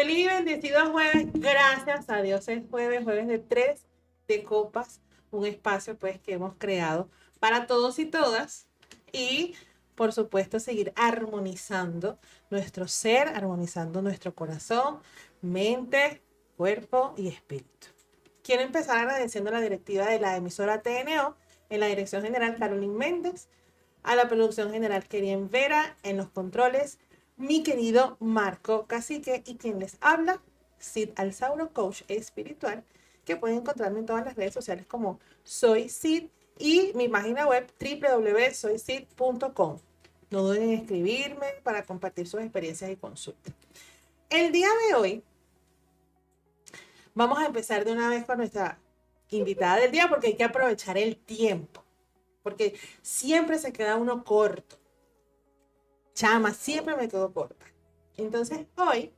Feliz y bendecido jueves. Gracias a Dios es jueves, jueves de Tres de Copas, un espacio pues que hemos creado para todos y todas y por supuesto seguir armonizando nuestro ser, armonizando nuestro corazón, mente, cuerpo y espíritu. Quiero empezar agradeciendo a la directiva de la emisora TNO, en la dirección general Carolyn Méndez, a la producción general Kerien Vera, en los controles mi querido Marco Cacique y quien les habla, Sid Alzauro, coach espiritual, que pueden encontrarme en todas las redes sociales como Soy Sid y mi página web www.soysid.com. No duden en escribirme para compartir sus experiencias y consultas. El día de hoy vamos a empezar de una vez con nuestra invitada del día porque hay que aprovechar el tiempo, porque siempre se queda uno corto. Chama, siempre me quedo corta. Entonces hoy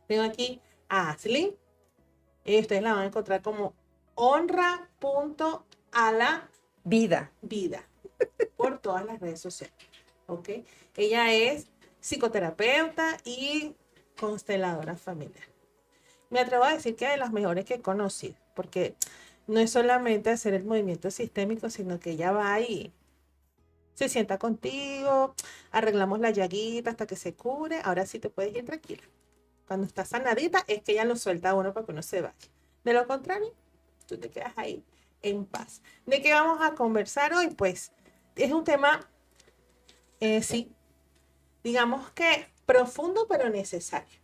tengo aquí a Aslin. Ustedes la van a encontrar como honra.a-la-vida por todas las redes sociales. ¿Ok? Ella es psicoterapeuta y consteladora familiar. Me atrevo a decir que de las mejores que he conocido, porque no es solamente hacer el movimiento sistémico, sino que ella va y se sienta contigo, arreglamos la llaguita hasta que se cure, ahora sí te puedes ir tranquila. Cuando está sanadita es que ella lo suelta a uno para que uno se vaya. De lo contrario, tú te quedas ahí en paz. ¿De qué vamos a conversar hoy? Pues es un tema, sí, digamos que profundo pero necesario.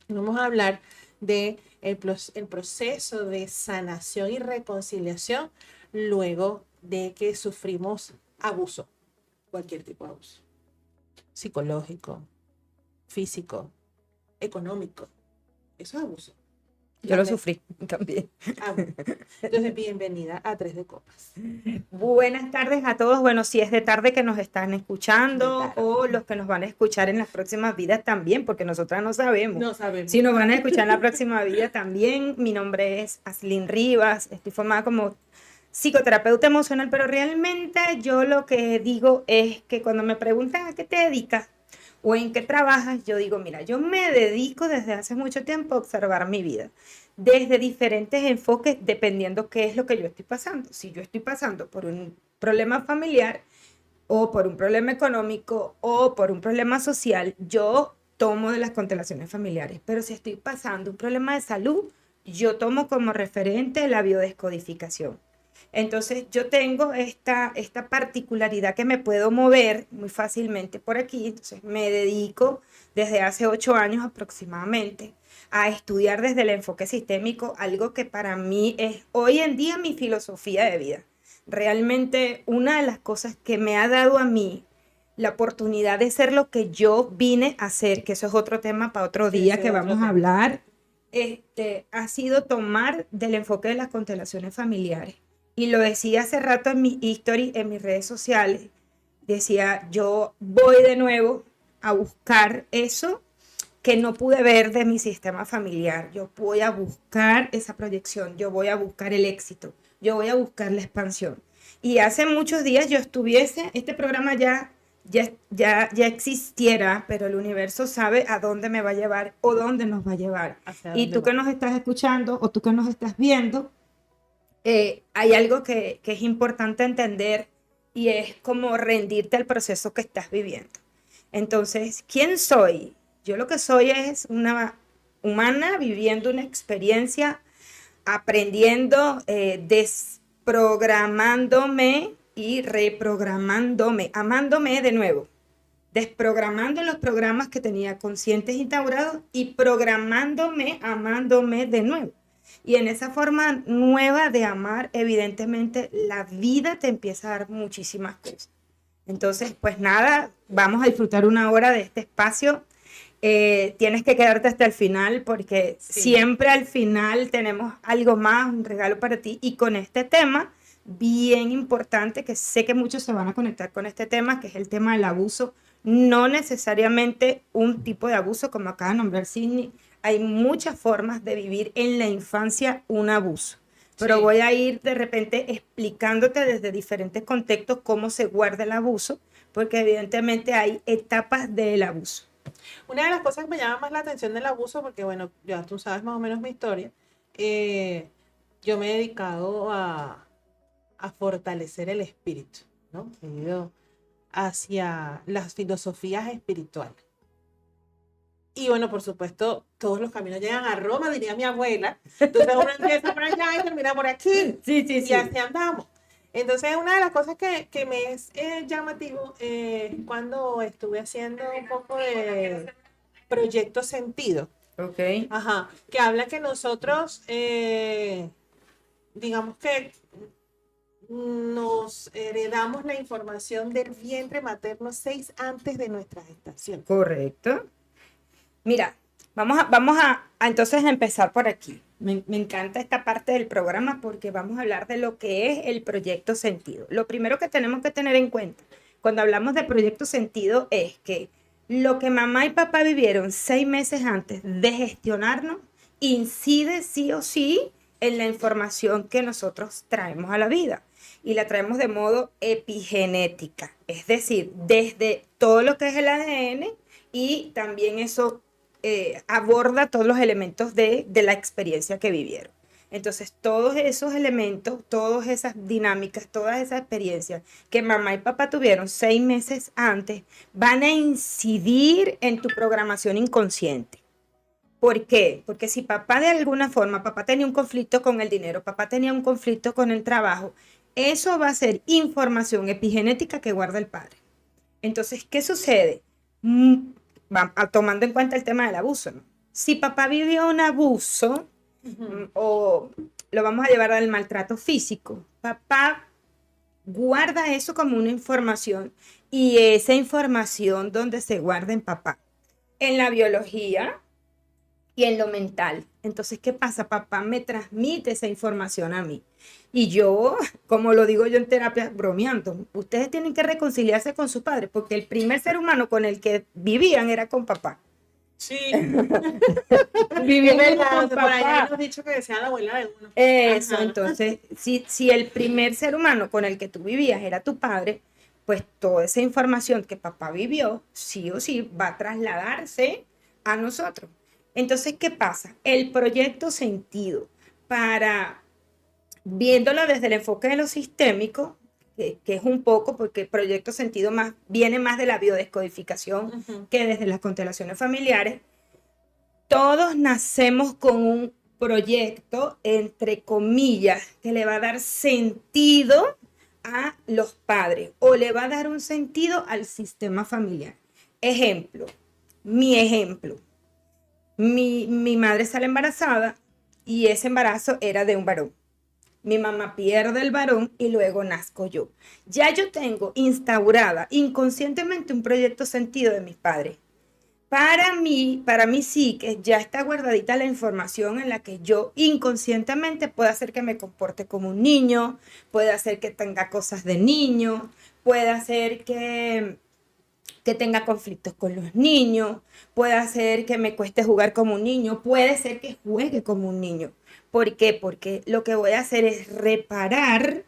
Vamos a hablar de el proceso de sanación y reconciliación luego de que sufrimos abuso, cualquier tipo de abuso, psicológico, físico, económico. Eso es abuso. Yo lo sufrí también. Entonces, bienvenida a Tres de Copas. Buenas tardes a todos. Bueno, si es de tarde que nos están escuchando o los que nos van a escuchar en las próximas vidas también, porque nosotras no sabemos. No sabemos. Si nos van a escuchar en la próxima vida también. Mi nombre es Aslin Rivas. Estoy formada como psicoterapeuta emocional, pero realmente yo lo que digo es que cuando me preguntan a qué te dedicas o en qué trabajas, yo digo, mira, yo me dedico desde hace mucho tiempo a observar mi vida, desde diferentes enfoques, dependiendo qué es lo que yo estoy pasando. Si yo estoy pasando por un problema familiar, o por un problema económico, o por un problema social, yo tomo de las constelaciones familiares. Pero si estoy pasando un problema de salud, yo tomo como referente la biodescodificación. Entonces yo tengo esta particularidad que me puedo mover muy fácilmente por aquí. Entonces me dedico desde hace 8 años aproximadamente a estudiar desde el enfoque sistémico, algo que para mí es hoy en día mi filosofía de vida. Realmente una de las cosas que me ha dado a mí la oportunidad de ser lo que yo vine a ser, que eso es otro tema para otro día que vamos a hablar, ha sido tomar del enfoque de las constelaciones familiares. Y lo decía hace rato en mi history, en mis redes sociales, decía, yo voy de nuevo a buscar eso que no pude ver de mi sistema familiar. Yo voy a buscar esa proyección, yo voy a buscar el éxito, yo voy a buscar la expansión. Y hace muchos días yo estuviese, este programa ya existiera, pero el universo sabe a dónde me va a llevar o dónde nos va a llevar. Y tú que nos estás escuchando o tú que nos estás viendo, hay algo que es importante entender y es como rendirte al proceso que estás viviendo. Entonces, ¿quién soy? Yo lo que soy es una humana viviendo una experiencia, aprendiendo, desprogramándome y reprogramándome, amándome de nuevo, desprogramando los programas que tenía conscientes instaurados y programándome, amándome de nuevo. Y en esa forma nueva de amar, evidentemente, la vida te empieza a dar muchísimas cosas. Entonces, pues nada, vamos a disfrutar una hora de este espacio. Tienes que quedarte hasta el final porque siempre al final tenemos algo más, un regalo para ti. Y con este tema bien importante, que sé que muchos se van a conectar con este tema, que es el tema del abuso. No necesariamente un tipo de abuso, como acaba de nombrar Sidney. Hay muchas formas de vivir en la infancia un abuso. Pero voy a ir de repente explicándote desde diferentes contextos cómo se guarda el abuso, porque evidentemente hay etapas del abuso. Una de las cosas que me llama más la atención del abuso, porque bueno, ya tú sabes más o menos mi historia, yo me he dedicado a fortalecer el espíritu, ¿no? He ido hacia las filosofías espirituales. Y bueno, por supuesto, todos los caminos llegan a Roma, diría mi abuela. Entonces uno empieza por allá y termina por aquí. Sí, sí, Y sí. así andamos. Entonces, una de las cosas que me es llamativo cuando estuve haciendo un poco de proyecto sentido. Ok. Ajá. Que habla que nosotros, digamos que nos heredamos la información del vientre materno 6 antes de nuestra gestación. Correcto. Mira, vamos a entonces empezar por aquí. Me encanta esta parte del programa porque vamos a hablar de lo que es el proyecto sentido. Lo primero que tenemos que tener en cuenta cuando hablamos de proyecto sentido es que lo que mamá y papá vivieron 6 meses antes de gestionarnos incide sí o sí en la información que nosotros traemos a la vida. Y la traemos de modo epigenética, es decir, desde todo lo que es el ADN y también eso aborda todos los elementos de la experiencia que vivieron. Entonces, todos esos elementos, todas esas dinámicas, todas esas experiencias que mamá y papá tuvieron 6 meses antes, van a incidir en tu programación inconsciente. ¿Por qué? Porque si papá de alguna forma, papá tenía un conflicto con el dinero, papá tenía un conflicto con el trabajo, eso va a ser información epigenética que guarda el padre. Entonces, ¿qué sucede? Tomando en cuenta el tema del abuso, ¿no? Si papá vivió un abuso, o lo vamos a llevar al maltrato físico, papá guarda eso como una información y esa información donde se guarda en papá, en la biología y en lo mental. Entonces, ¿qué pasa? Papá me transmite esa información a mí. Y yo, como lo digo yo en terapia, bromeando, ustedes tienen que reconciliarse con su padre, porque el primer ser humano con el que vivían era con papá. Sí. Viviendo con por papá. Ahí allá hemos dicho que decía la abuela de uno. Eso, Ajá. entonces, si el primer ser humano con el que tú vivías era tu padre, pues toda esa información que papá vivió, sí o sí, va a trasladarse a nosotros. Entonces, ¿qué pasa? El proyecto sentido, viéndolo desde el enfoque de lo sistémico, que es un poco, porque el proyecto sentido viene más de la biodescodificación que desde las constelaciones familiares, todos nacemos con un proyecto, entre comillas, que le va a dar sentido a los padres o le va a dar un sentido al sistema familiar. Ejemplo, mi madre sale embarazada y ese embarazo era de un varón. Mi mamá pierde el varón y luego nazco yo. Ya yo tengo instaurada inconscientemente un proyecto sentido de mis padres. Para mí sí que ya está guardadita la información en la que yo inconscientemente puedo hacer que me comporte como un niño, puede hacer que tenga cosas de niño, puede hacer que tenga conflictos con los niños, puede hacer que me cueste jugar como un niño, puede ser que juegue como un niño. ¿Por qué? Porque lo que voy a hacer es reparar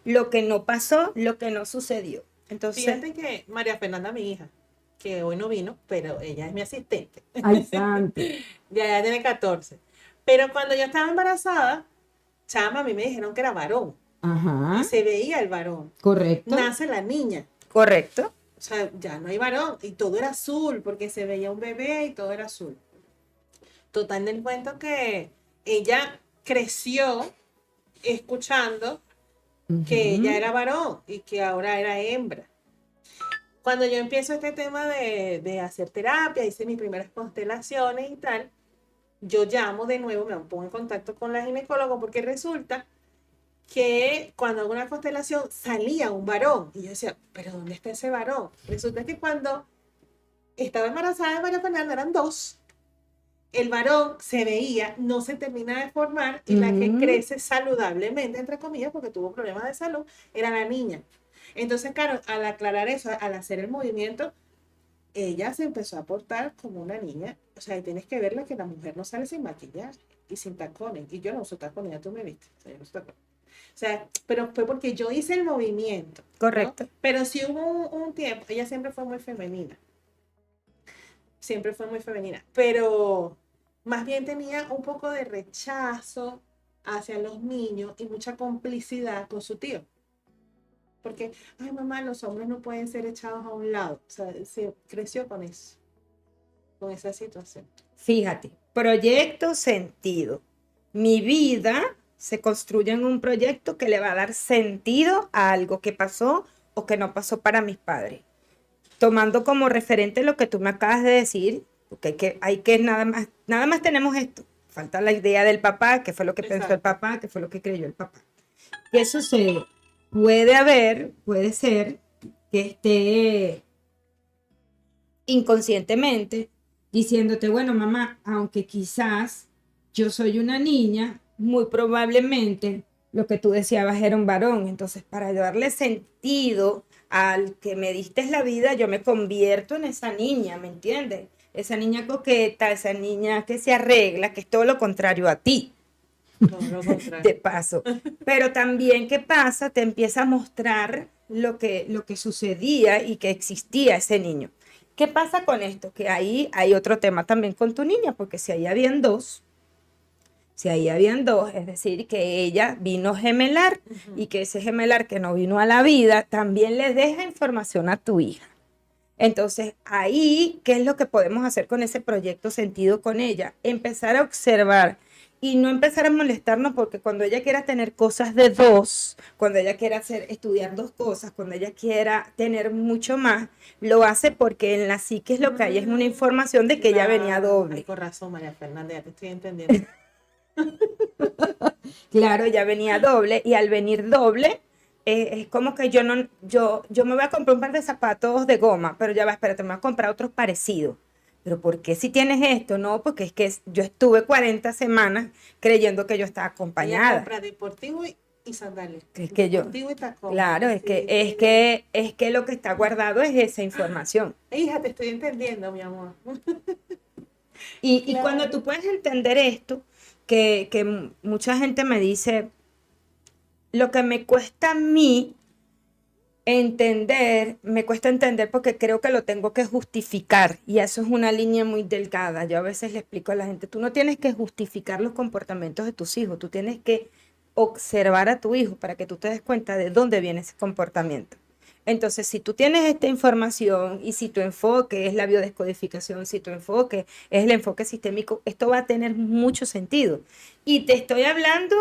lo que no pasó, lo que no sucedió. Entonces, fíjate que María Fernanda, mi hija, que hoy no vino, pero ella es mi asistente. Ay, santo. Ya tiene 14. Pero cuando yo estaba embarazada, chama, a mí me dijeron que era varón. Ajá. Y se veía el varón. Correcto. Nace la niña. Correcto. O sea, ya no hay varón. Y todo era azul, porque se veía un bebé y todo era azul. Total del cuento que ella creció escuchando que ella era varón y que ahora era hembra. Cuando yo empiezo este tema de hacer terapia, hice mis primeras constelaciones y tal, yo llamo de nuevo, me pongo en contacto con la ginecóloga porque resulta que cuando hago una constelación salía un varón. Y yo decía, ¿pero dónde está ese varón? Resulta que cuando estaba embarazada de María Fernanda eran dos. El varón se veía, no se termina de formar y la que crece saludablemente, entre comillas, porque tuvo problemas de salud, era la niña. Entonces, claro, al aclarar eso, al hacer el movimiento, ella se empezó a portar como una niña. O sea, y tienes que verla que la mujer no sale sin maquillaje y sin tacones. Y yo no uso tacones, ya tú me viste. O sea, yo no uso tacones. O sea, pero fue porque yo hice el movimiento. Correcto. ¿No? Pero sí hubo un tiempo, ella siempre fue muy femenina. siempre fue muy femenina, pero más bien tenía un poco de rechazo hacia los niños y mucha complicidad con su tío. Porque, ay mamá, los hombres no pueden ser echados a un lado. O sea, se creció con eso, con esa situación. Fíjate, proyecto sentido. Mi vida se construye en un proyecto que le va a dar sentido a algo que pasó o que no pasó para mis padres. Tomando como referente lo que tú me acabas de decir, porque hay que nada más tenemos esto. Falta la idea del papá, qué fue lo que pensó el papá, qué fue lo que creyó el papá. ¿Qué sucede? Puede ser que esté inconscientemente diciéndote, bueno, mamá, aunque quizás yo soy una niña, muy probablemente lo que tú deseabas era un varón. Entonces, para darle sentido al que me diste la vida, yo me convierto en esa niña, ¿me entiendes? Esa niña coqueta, esa niña que se arregla, que es todo lo contrario a ti. De paso. Pero también, ¿qué pasa? Te empieza a mostrar lo que sucedía y que existía ese niño. ¿Qué pasa con esto? Que ahí hay otro tema también con tu niña, porque si ahí habían dos, es decir, que ella vino gemelar y que ese gemelar que no vino a la vida también le deja información a tu hija. Entonces, ahí, ¿qué es lo que podemos hacer con ese proyecto sentido con ella? Empezar a observar y no empezar a molestarnos, porque cuando ella quiera tener cosas de dos, cuando ella quiera estudiar dos cosas, cuando ella quiera tener mucho más, lo hace porque en la psique lo que hay es una información de que ella venía doble. Ay, con razón, María Fernanda, ya te estoy entendiendo. Claro, ella venía doble y al venir doble, es como que yo me voy a comprar un par de zapatos de goma, pero ya va, espérate, me voy a comprar otros parecidos. ¿Pero por qué si tienes esto? No, porque es que yo estuve 40 semanas creyendo que yo estaba acompañada. Ella compra deportivo y sandalias. Es que deportivo y tacón. Claro, es que lo que está guardado es esa información. Hija, te estoy entendiendo, mi amor. Y cuando tú puedes entender esto, que mucha gente me dice, lo que me cuesta a mí me cuesta entender porque creo que lo tengo que justificar y eso es una línea muy delgada. Yo a veces le explico a la gente, tú no tienes que justificar los comportamientos de tus hijos, tú tienes que observar a tu hijo para que tú te des cuenta de dónde viene ese comportamiento. Entonces, si tú tienes esta información y si tu enfoque es la biodescodificación, si tu enfoque es el enfoque sistémico, esto va a tener mucho sentido. Y te estoy hablando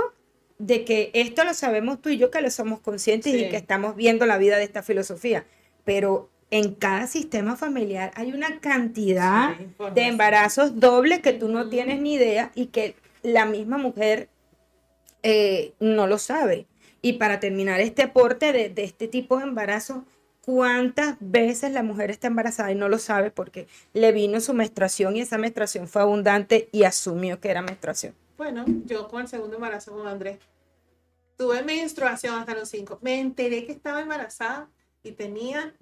de que esto lo sabemos tú y yo, que lo somos conscientes y que estamos viendo la vida de esta filosofía, pero en cada sistema familiar hay una cantidad de embarazos dobles que tú no tienes ni idea y que la misma mujer no lo sabe. Y para terminar este aporte de este tipo de embarazo, ¿cuántas veces la mujer está embarazada y no lo sabe porque le vino su menstruación y esa menstruación fue abundante y asumió que era menstruación? Bueno, yo con el segundo embarazo con Andrés tuve menstruación hasta los 5. Me enteré que estaba embarazada y tenía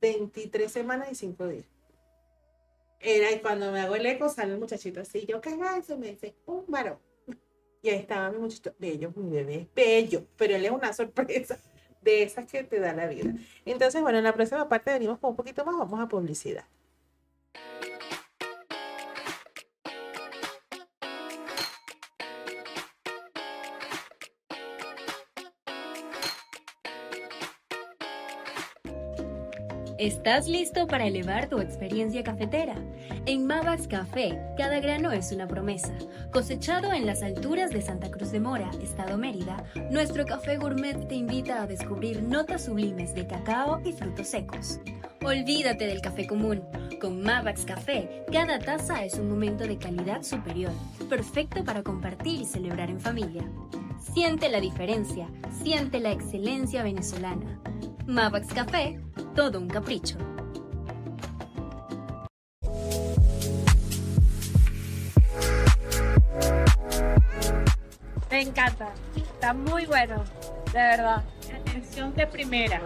23 semanas y 5 días. Era y cuando me hago el eco sale el muchachito así. Yo, ¿qué es eso? Me dice, un varón. Y ahí estaba mi muchachito, bello, mi bebé es bello, pero él es una sorpresa de esas que te da la vida. Entonces, bueno, en la próxima parte venimos con un poquito más, vamos a publicidad. ¿Estás listo para elevar tu experiencia cafetera? En Mavax Café, cada grano es una promesa. Cosechado en las alturas de Santa Cruz de Mora, Estado Mérida, nuestro café gourmet te invita a descubrir notas sublimes de cacao y frutos secos. Olvídate del café común. Con Mavax Café, cada taza es un momento de calidad superior, perfecto para compartir y celebrar en familia. Siente la diferencia, siente la excelencia venezolana. Mavax Café, todo un capricho. Me encanta, está muy bueno, de verdad. Atención de primera.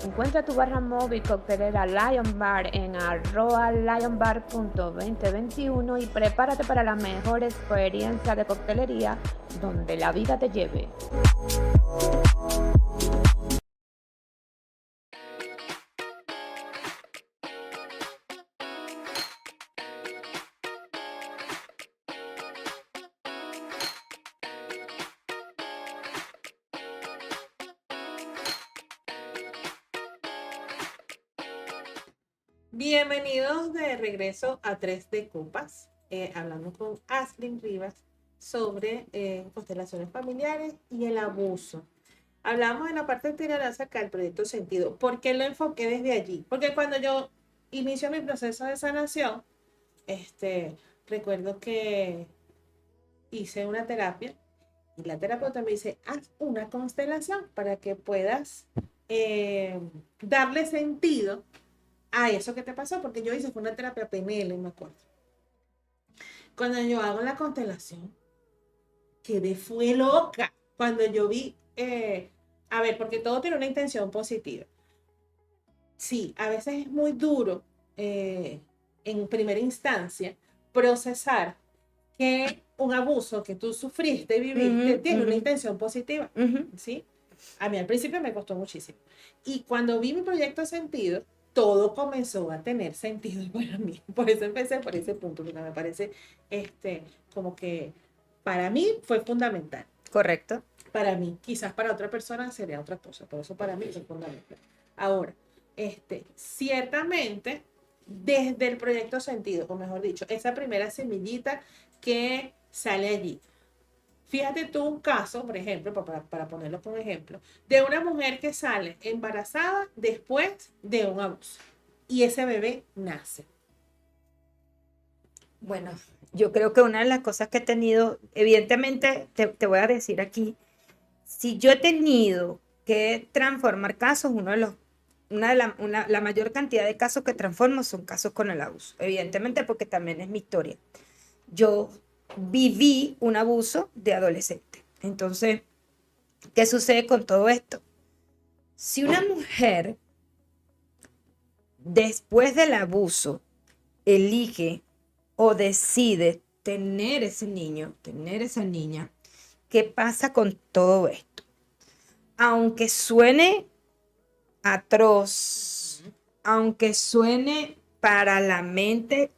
Encuentra tu barra móvil coctelera Lion Bar en @lionbar.2021 y prepárate para la mejor experiencia de coctelería donde la vida te lleve. Bienvenidos de regreso a 3 de Copas. Hablamos con Aslin Rivas sobre constelaciones familiares y el abuso. Hablamos en la parte anterior acá del proyecto Sentido. ¿Por qué lo enfoqué desde allí? Porque cuando yo inicio mi proceso de sanación, recuerdo que hice una terapia y la terapeuta me dice, haz una constelación para que puedas darle sentido a eso que te pasó, porque yo hice fue una terapia PNL, me acuerdo. Cuando yo hago la constelación, fue loca. Cuando yo vi, a ver, porque todo tiene una intención positiva. Sí, a veces es muy duro en primera instancia procesar que un abuso que tú sufriste, viviste, tiene una intención positiva, ¿sí? A mí al principio me costó muchísimo. Y cuando vi mi proyecto Sentido, todo comenzó a tener sentido para mí. Por eso empecé por ese punto, porque me parece como que para mí fue fundamental. Correcto. Para mí, quizás para otra persona sería otra cosa, por eso para mí fue fundamental. Ahora, ciertamente, desde el proyecto Sentido, o mejor dicho, esa primera semillita que sale allí. Fíjate tú un caso, por ejemplo, para ponerlo como ejemplo, de una mujer que sale embarazada después de un abuso y ese bebé nace. Bueno, yo creo que una de las cosas que he tenido, evidentemente, te voy a decir aquí, si yo he tenido que transformar casos, la mayor cantidad de casos que transformo son casos con el abuso, evidentemente porque también es mi historia. Yo viví un abuso de adolescente. Entonces, ¿qué sucede con todo esto? Si una mujer, después del abuso, elige o decide tener ese niño, tener esa niña, ¿qué pasa con todo esto? Aunque suene atroz, aunque suene para la mente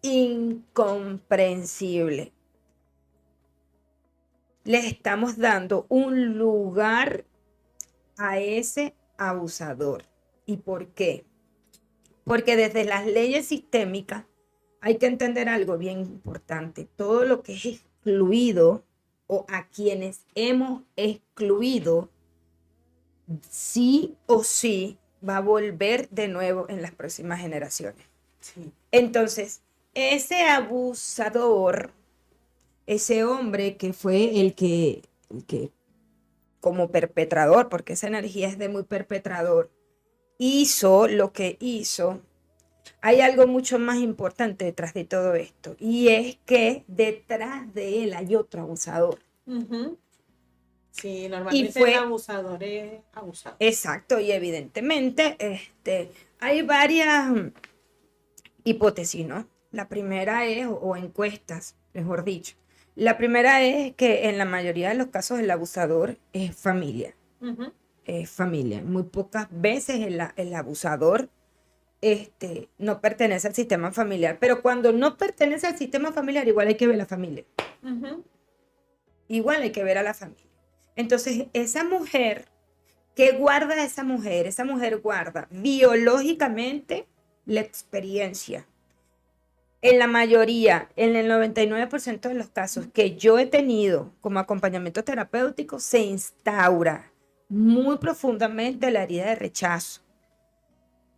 incomprensible, le estamos dando un lugar a ese abusador. ¿Y por qué? Porque desde las leyes sistémicas hay que entender algo bien importante. Todo lo que es excluido o a quienes hemos excluido, sí o sí va a volver de nuevo en las próximas generaciones. Sí. Entonces, ese abusador, ese hombre que fue el que como perpetrador, porque esa energía es de muy perpetrador, hizo lo que hizo, hay algo mucho más importante detrás de todo esto, y es que detrás de él hay otro abusador. Uh-huh. Sí, normalmente el abusador es abusado. Exacto, y evidentemente hay varias hipótesis, ¿no? La primera es, o encuestas, mejor dicho. La primera es que en la mayoría de los casos el abusador es familia. Uh-huh. Es familia. Muy pocas veces el abusador no pertenece al sistema familiar. Pero cuando no pertenece al sistema familiar, igual hay que ver a la familia. Uh-huh. Igual hay que ver a la familia. Entonces, esa mujer, ¿qué guarda esa mujer? Esa mujer guarda biológicamente la experiencia. En la mayoría, en el 99% de los casos que yo he tenido como acompañamiento terapéutico, se instaura muy profundamente la herida de rechazo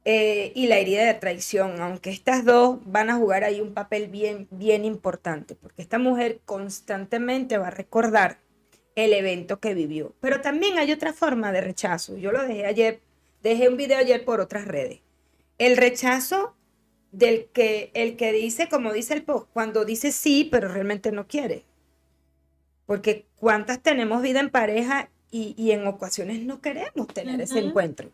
y la herida de traición, aunque estas dos van a jugar ahí un papel bien, bien importante, porque esta mujer constantemente va a recordar el evento que vivió. Pero también hay otra forma de rechazo. Yo lo dejé un video ayer por otras redes. El rechazo el que dice, como dice el post, cuando dice sí, pero realmente no quiere. Porque cuántas tenemos vida en pareja y en ocasiones no queremos tener ese encuentro.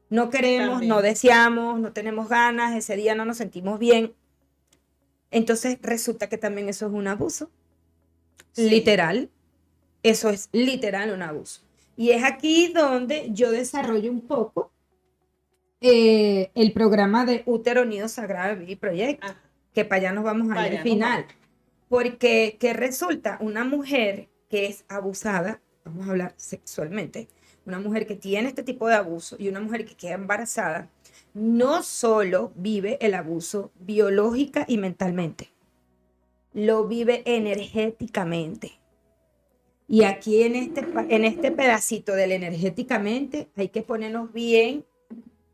No queremos, también. No deseamos, no tenemos ganas, ese día no nos sentimos bien. Entonces resulta que también eso es un abuso. Sí. Literal. Eso es literal un abuso. Y es aquí donde yo desarrollo un poco el programa de Útero Nido Sagrado Baby Project, que para allá nos vamos a ir al final. Porque que resulta una mujer que es abusada, vamos a hablar sexualmente, una mujer que tiene este tipo de abuso y una mujer que queda embarazada, no solo vive el abuso biológica y mentalmente, lo vive energéticamente. Y aquí en este pedacito del energéticamente hay que ponernos bien,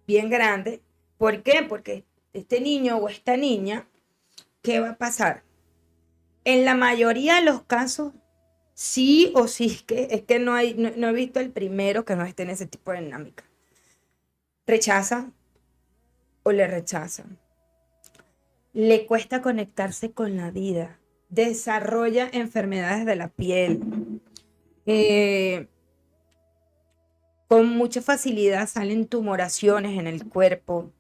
bien grande. ¿Por qué? Porque este niño o esta niña, ¿qué va a pasar? En la mayoría de los casos, sí o sí, es que no he visto el primero que no esté en ese tipo de dinámica. Rechazan o le rechazan. Le cuesta conectarse con la vida. Desarrolla enfermedades de la piel. Con mucha facilidad salen tumoraciones en el cuerpo.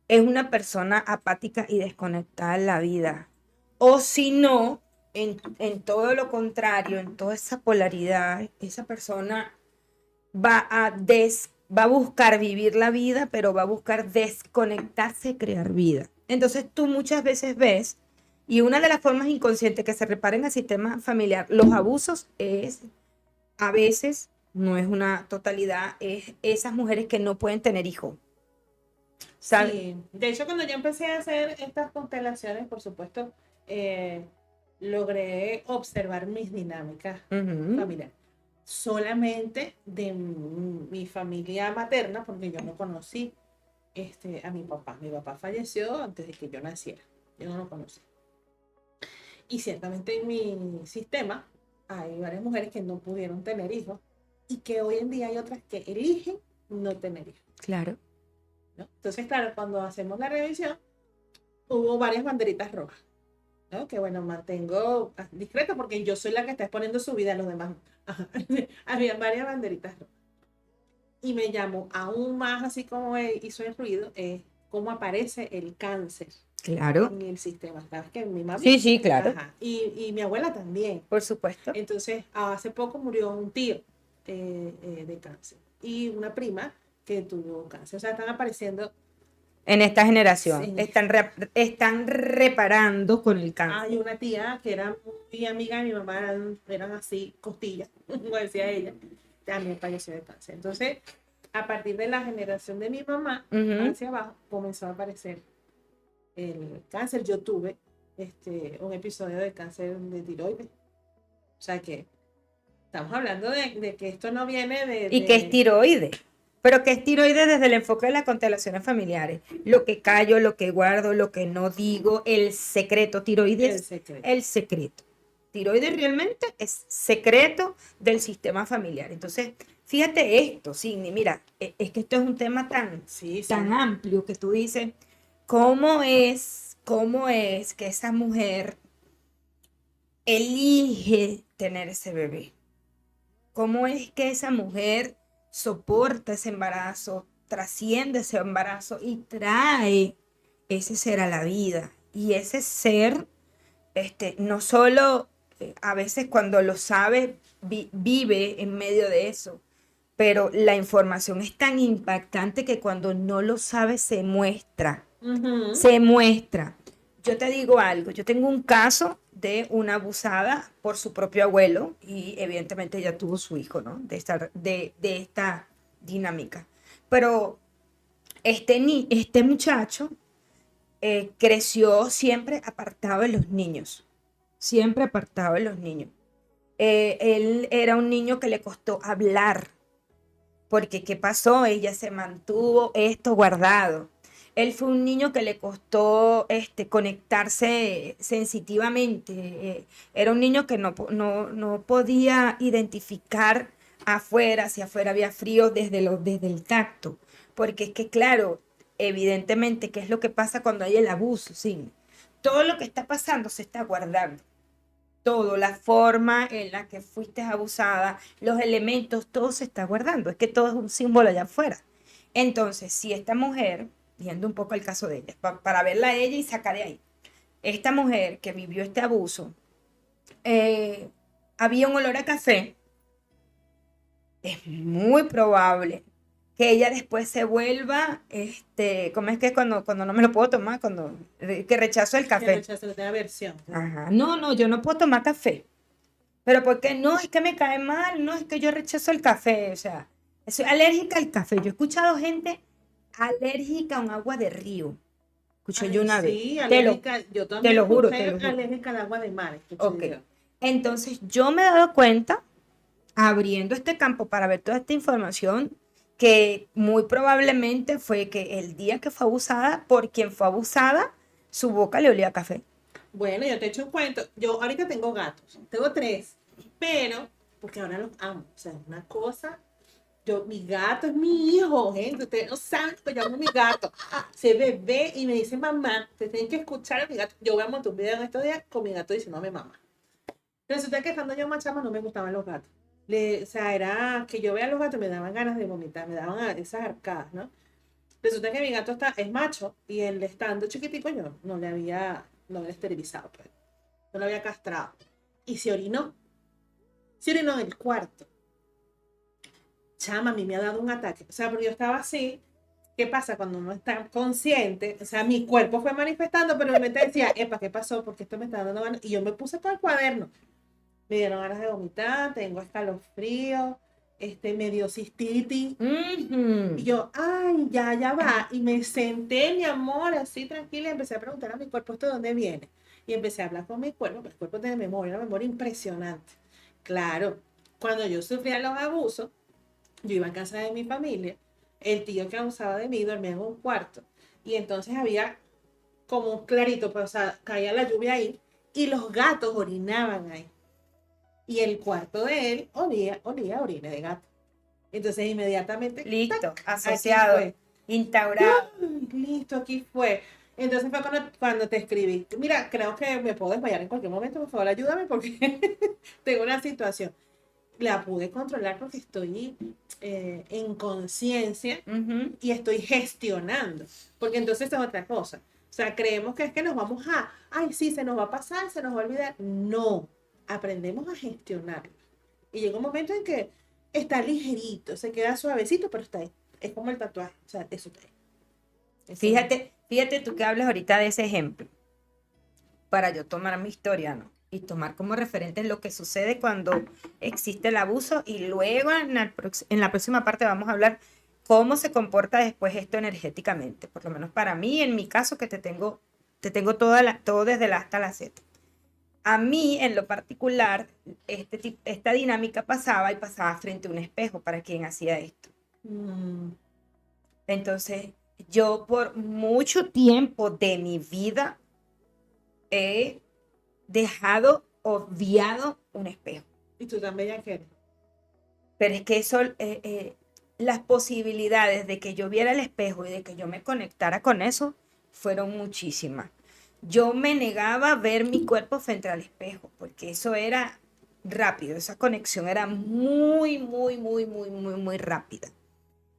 Es una persona apática y desconectada en la vida. O si no, en todo lo contrario, en toda esa polaridad, esa persona va a buscar vivir la vida, pero va a buscar desconectarse y crear vida. Entonces tú muchas veces ves, y una de las formas inconscientes que se repara en el sistema familiar, los abusos es, a veces, no es una totalidad, es esas mujeres que no pueden tener hijos. ¿Sabes? Sí. De hecho, cuando yo empecé a hacer estas constelaciones, por supuesto, logré observar mis dinámicas familiares. Solamente de mi familia materna, porque yo no conocí a mi papá. Mi papá falleció antes de que yo naciera. Yo no lo conocí. Y ciertamente en mi sistema hay varias mujeres que no pudieron tener hijos y que hoy en día hay otras que eligen no tener hijos. Claro. ¿No? Entonces, claro, cuando hacemos la revisión, hubo varias banderitas rojas, ¿no? Que bueno, mantengo discreto porque yo soy la que está exponiendo su vida a los demás. Había varias banderitas rojas. Y me llamó aún más, así como hizo el ruido, cómo aparece el cáncer. Claro. En el sistema. ¿Sabes que mi mamá? Sí, claro. Ajá. Y mi abuela también. Por supuesto. Entonces, hace poco murió un tío de cáncer. Y una prima que tuvo cáncer. O sea, están apareciendo en esta generación. Sí. Están reparando con el cáncer. Hay una tía que era muy amiga de mi mamá, eran así costillas, como decía ella, también falleció de cáncer. Entonces, a partir de la generación de mi mamá, hacia abajo, comenzó a aparecer el cáncer. Yo tuve un episodio de cáncer de tiroides. O sea que estamos hablando de que esto no viene de... ¿Y qué es tiroides? Pero que es tiroides desde el enfoque de las constelaciones familiares. Lo que callo, lo que guardo, lo que no digo, el secreto. Tiroides, el secreto. Tiroides realmente es secreto del sistema familiar. Entonces, fíjate esto, Signy, mira, es que esto es un tema tan amplio que tú dices, ¿cómo es que esa mujer elige tener ese bebé? ¿Cómo es que esa mujer soporta ese embarazo, trasciende ese embarazo y trae ese ser a la vida? Y ese ser, no solo a veces cuando lo sabe, vive en medio de eso, pero la información es tan impactante que cuando no lo sabe se muestra. Se muestra. Yo te digo algo, yo tengo un caso de una abusada por su propio abuelo y evidentemente ella tuvo su hijo, ¿no? De esta dinámica. Pero este muchacho creció siempre apartado de los niños, siempre apartado de los niños. Él era un niño que le costó hablar, porque ¿qué pasó? Ella se mantuvo esto guardado. Él fue un niño que le costó conectarse sensitivamente. Era un niño que no podía identificar afuera, si afuera había frío desde el tacto. Porque es que, claro, evidentemente, ¿qué es lo que pasa cuando hay el abuso? Sí, todo lo que está pasando se está guardando. Todo, la forma en la que fuiste abusada, los elementos, todo se está guardando. Es que todo es un símbolo allá afuera. Entonces, si esta mujer... viendo un poco el caso de ella, para verla a ella y sacar de ahí. Esta mujer que vivió este abuso, había un olor a café, es muy probable que ella después se vuelva, ¿cómo es que cuando no me lo puedo tomar? Que rechazo el café. Que rechazo la aversión. Ajá. No, yo no puedo tomar café. ¿Pero por qué? No, es que me cae mal, no, es que yo rechazo el café, o sea... Soy alérgica al café. Yo he escuchado gente alérgica a un agua de río. Escuché yo una vez. Sí, Te lo, alérgica, yo te también lo juro, escuché te lo juro. alérgica al agua de mar. escuché Ok. yo. Entonces, yo me he dado cuenta, abriendo este campo para ver toda esta información, que muy probablemente fue que el día que fue abusada, por quien fue abusada, su boca le olía a café. Bueno, yo te echo un cuento. Yo ahorita tengo gatos, tengo 3, pero porque ahora los amo. O sea, es una cosa. Mi gato es mi hijo, gente. Ustedes no saben que yo amo a mi gato. Se bebé y me dice mamá. Ustedes tienen que escuchar a mi gato. Yo voy a montar un video en estos días con mi gato diciéndome mamá. Resulta que cuando yo más chama no me gustaban los gatos. O sea, era que yo veía a los gatos y me daban ganas de vomitar, me daban esas arcadas, ¿no? Resulta que mi gato es macho y él estando chiquitico yo no lo había esterilizado, pues. No lo había castrado. Y se orinó. Se orinó en el cuarto. Chama, a mí me ha dado un ataque. O sea, porque yo estaba así. ¿Qué pasa cuando uno está consciente? O sea, mi cuerpo fue manifestando, pero mi mente decía, epa, ¿qué pasó? Porque esto me está dando ganas. Y yo me puse todo el cuaderno. Me dieron ganas de vomitar, tengo escalofríos, me dio cistitis. Y yo, ay, ya va. Y me senté, mi amor, así tranquila, y empecé a preguntar a mi cuerpo, ¿esto de dónde viene? Y empecé a hablar con mi cuerpo, el cuerpo tiene memoria, una memoria impresionante. Claro, cuando yo sufría los abusos, yo iba a casa de mi familia, el tío que abusaba de mí dormía en un cuarto, y entonces había como un clarito, pues, o sea, caía la lluvia ahí, y los gatos orinaban ahí. Y el cuarto de él olía a orina de gato. Entonces inmediatamente... Listo, ¡tac! asociado, instaurado. ¡Ay, listo, aquí fue! Entonces fue cuando te escribí. Mira, creo que me puedo desmayar en cualquier momento, por favor, ayúdame porque tengo una situación. La pude controlar porque estoy en conciencia y estoy gestionando. Porque entonces es otra cosa. O sea, creemos que es que nos vamos ay, sí, se nos va a pasar, se nos va a olvidar. No, aprendemos a gestionarlo. Y llega un momento en que está ligerito, se queda suavecito, pero está ahí. Es como el tatuaje, o sea, eso está ahí. Fíjate tú que hablas ahorita de ese ejemplo. Para yo tomar mi historia, ¿no? Y tomar como referente lo que sucede cuando existe el abuso, y luego en la próxima parte vamos a hablar cómo se comporta después esto energéticamente, por lo menos para mí, en mi caso, que te tengo todo desde la A hasta la Z. A mí, en lo particular, esta dinámica pasaba frente a un espejo para quien hacía esto. Entonces, yo por mucho tiempo de mi vida he dejado obviado un espejo. Y tú también ya quieres. Pero es que eso, las posibilidades de que yo viera el espejo y de que yo me conectara con eso fueron muchísimas. Yo me negaba a ver mi cuerpo frente al espejo, porque eso era rápido, esa conexión era muy, muy, muy, muy, muy, muy rápida.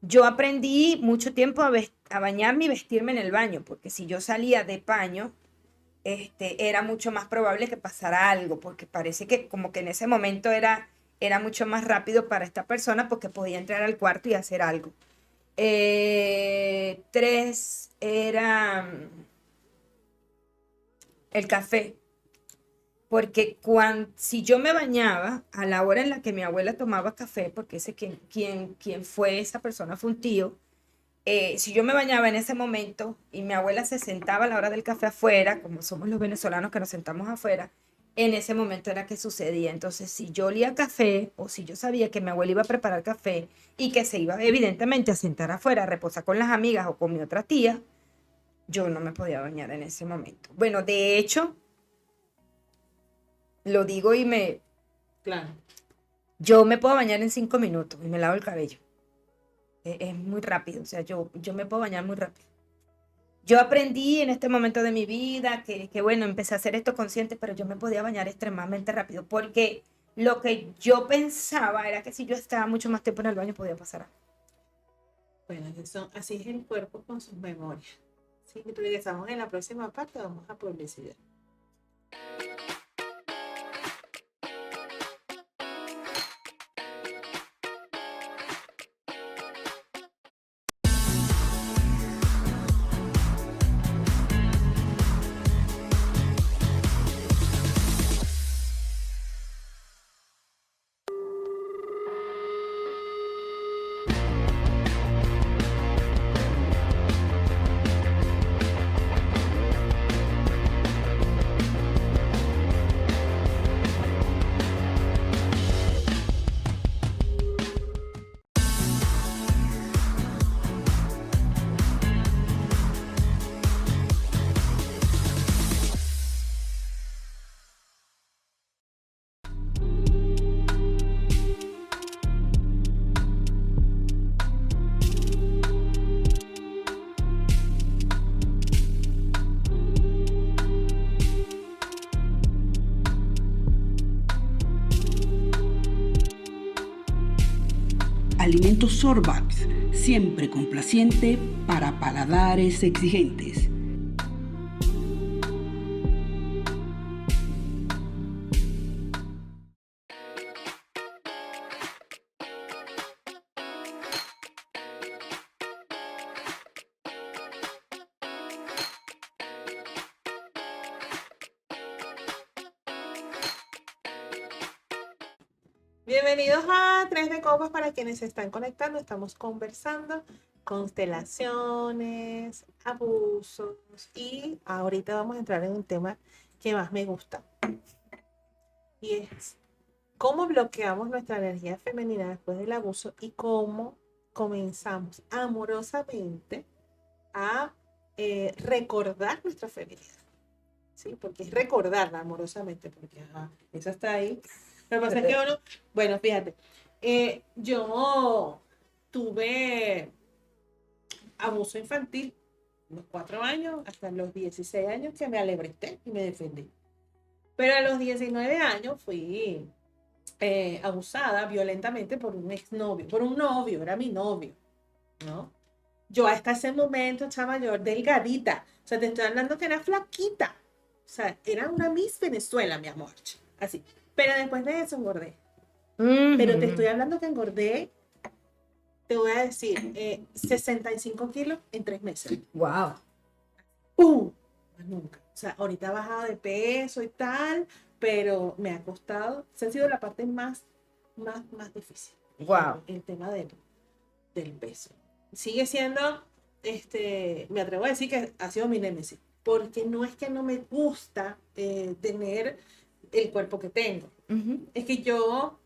Yo aprendí mucho tiempo a bañarme y vestirme en el baño, porque si yo salía de paño, era mucho más probable que pasara algo, porque parece que como que en ese momento era mucho más rápido para esta persona porque podía entrar al cuarto y hacer algo. 3 era el café, porque si yo me bañaba a la hora en la que mi abuela tomaba café, porque ese quien fue esa persona fue un tío, si yo me bañaba en ese momento y mi abuela se sentaba a la hora del café afuera, como somos los venezolanos que nos sentamos afuera, en ese momento era que sucedía. Entonces, si yo olía café o si yo sabía que mi abuela iba a preparar café y que se iba evidentemente a sentar afuera, a reposar con las amigas o con mi otra tía, yo no me podía bañar en ese momento. Bueno, de hecho, lo digo Claro. Yo me puedo bañar en 5 minutos y me lavo el cabello. Es muy rápido, o sea, yo me puedo bañar muy rápido. Yo aprendí en este momento de mi vida que bueno, empecé a hacer esto consciente, pero yo me podía bañar extremadamente rápido, porque lo que yo pensaba era que si yo estaba mucho más tiempo en el baño podía pasar algo. Bueno, así es el cuerpo con sus memorias. Sí, regresamos en la próxima parte, vamos a publicidad. Alimentos Sorbax, siempre complaciente para paladares exigentes. Bienvenidos a Tres de Copas para quienes se están conectando. Estamos conversando constelaciones, abusos y ahorita vamos a entrar en un tema que más me gusta y es cómo bloqueamos nuestra energía femenina después del abuso y cómo comenzamos amorosamente a recordar nuestra feminidad. ¿Sí? Porque es recordarla amorosamente, porque eso está ahí. Lo que pasa es que uno, bueno, fíjate, yo tuve abuso infantil los 4 años hasta los 16 años que me alebresté y me defendí. Pero a los 19 años fui abusada violentamente por un exnovio, por un novio, era mi novio, ¿no? Yo hasta ese momento, chama mayor, delgadita, o sea, te estoy hablando que era flaquita, o sea, era una Miss Venezuela, mi amor, así. Pero después de eso engordé. Pero te estoy hablando que engordé, te voy a decir, 65 kilos en 3 meses. Wow. ¡Pum! Más nunca. O sea, ahorita he bajado de peso y tal, pero me ha costado. Esa ha sido la parte más difícil. Wow. El tema del peso. Sigue siendo, me atrevo a decir que ha sido mi némesis. Porque no es que no me gusta tener el cuerpo que tengo. Es que yo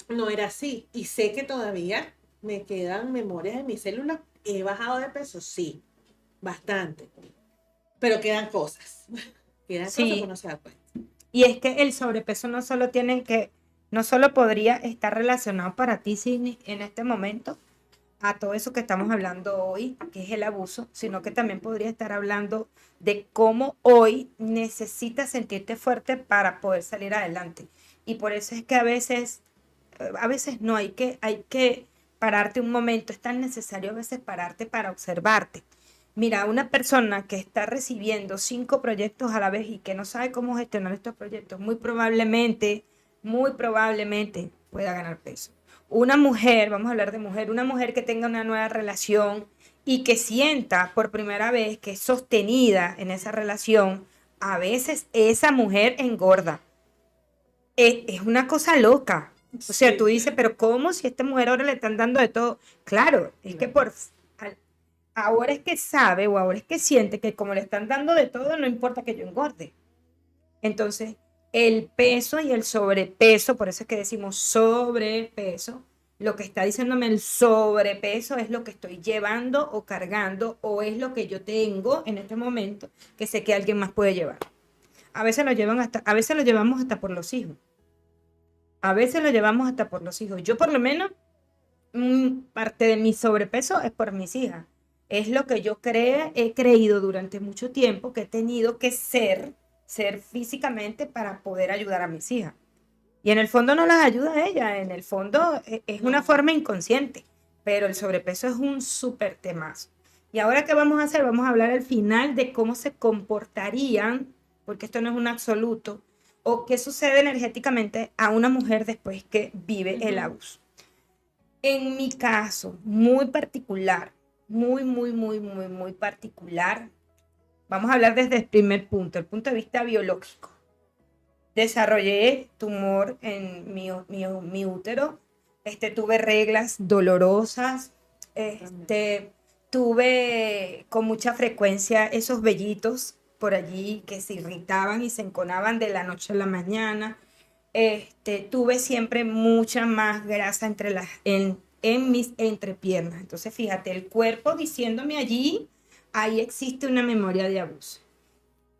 no era así y sé que todavía me quedan memorias en mis células. He bajado de peso, sí, bastante, pero quedan cosas. Quedan cosas que no se da cuenta. Y es que el sobrepeso no solo podría estar relacionado para ti, Sidney, en este momento a todo eso que estamos hablando hoy, que es el abuso, sino que también podría estar hablando de cómo hoy necesitas sentirte fuerte para poder salir adelante. Y por eso es que a veces no, hay que pararte un momento, es tan necesario a veces pararte para observarte. Mira, una persona que está recibiendo 5 proyectos a la vez y que no sabe cómo gestionar estos proyectos, muy probablemente pueda ganar peso. Una mujer, vamos a hablar de mujer, una mujer que tenga una nueva relación y que sienta por primera vez que es sostenida en esa relación, a veces esa mujer engorda. Es una cosa loca. O sea, tú dices, pero ¿cómo si a esta mujer ahora le están dando de todo? Claro, es que ahora es que sabe o ahora es que siente que como le están dando de todo, no importa que yo engorde. Entonces, el peso y el sobrepeso, por eso es que decimos sobrepeso, lo que está diciéndome el sobrepeso es lo que estoy llevando o cargando o es lo que yo tengo en este momento que sé que alguien más puede llevar. A veces lo llevamos hasta por los hijos. Yo por lo menos, parte de mi sobrepeso es por mis hijas. Es lo que yo he creído durante mucho tiempo que he tenido que ser físicamente para poder ayudar a mis hijas. Y en el fondo no las ayuda a ella, en el fondo es una forma inconsciente, pero el sobrepeso es un súper temazo. Y ahora, ¿qué vamos a hacer? Vamos a hablar al final de cómo se comportarían, porque esto no es un absoluto, o qué sucede energéticamente a una mujer después que vive el abuso. En mi caso, muy particular, muy particular, vamos a hablar desde el primer punto, el punto de vista biológico. Desarrollé tumor en mi útero, tuve reglas dolorosas, tuve con mucha frecuencia esos vellitos por allí que se irritaban y se enconaban de la noche a la mañana. Tuve siempre mucha más grasa en mis entrepiernas. Entonces, fíjate, el cuerpo diciéndome allí, ahí existe una memoria de abuso.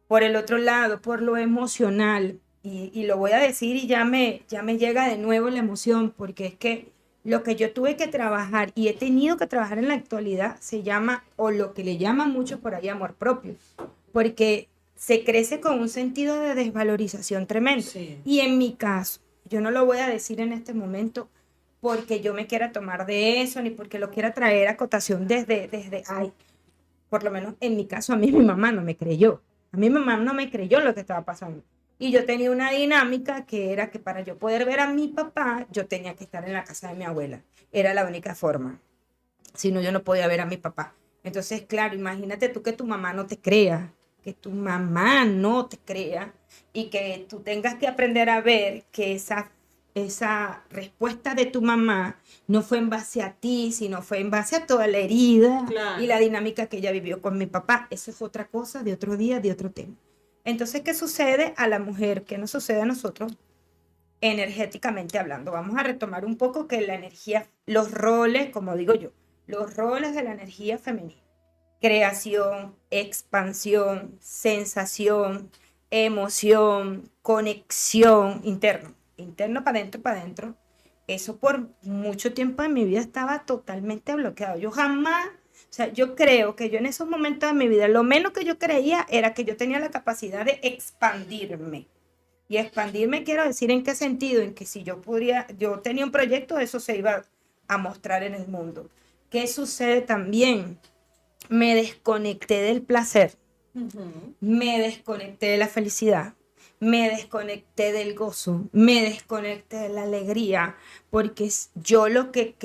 Por el otro lado, por lo emocional, y lo voy a decir y ya me llega de nuevo la emoción, porque es que lo que yo tuve que trabajar y he tenido que trabajar en la actualidad se llama, o lo que le llaman mucho por ahí, amor propio, porque se crece con un sentido de desvalorización tremendo. Sí. Y en mi caso, yo no lo voy a decir en este momento, porque yo me quiera tomar de eso, ni porque lo quiera traer a cotación ay, por lo menos en mi caso, a mí mi mamá no me creyó. A mí mi mamá no me creyó lo que estaba pasando. Y yo tenía una dinámica que era que para yo poder ver a mi papá, yo tenía que estar en la casa de mi abuela. Era la única forma. Si no, yo no podía ver a mi papá. Entonces, claro, imagínate tú que tu mamá no te crea, que tu mamá no te crea y que tú tengas que aprender a ver que esa respuesta de tu mamá no fue en base a ti, sino fue en base a toda la herida Claro. y la dinámica que ella vivió con mi papá. Eso es otra cosa, de otro día, de otro tema. Entonces, ¿qué sucede a la mujer? ¿Qué nos sucede a nosotros energéticamente hablando? Vamos a retomar un poco que la energía, los roles, como digo yo, los roles de la energía femenina: creación, expansión, sensación, emoción, conexión, interno para adentro. Eso por mucho tiempo en mi vida estaba totalmente bloqueado. Yo jamás, o sea, yo creo que yo en esos momentos de mi vida, lo menos que yo creía era que yo tenía la capacidad de expandirme. Y expandirme quiero decir en qué sentido, en que si yo tenía un proyecto, eso se iba a mostrar en el mundo. ¿Qué sucede también? Me desconecté del placer, me desconecté de la felicidad, me desconecté del gozo, me desconecté de la alegría, porque yo lo que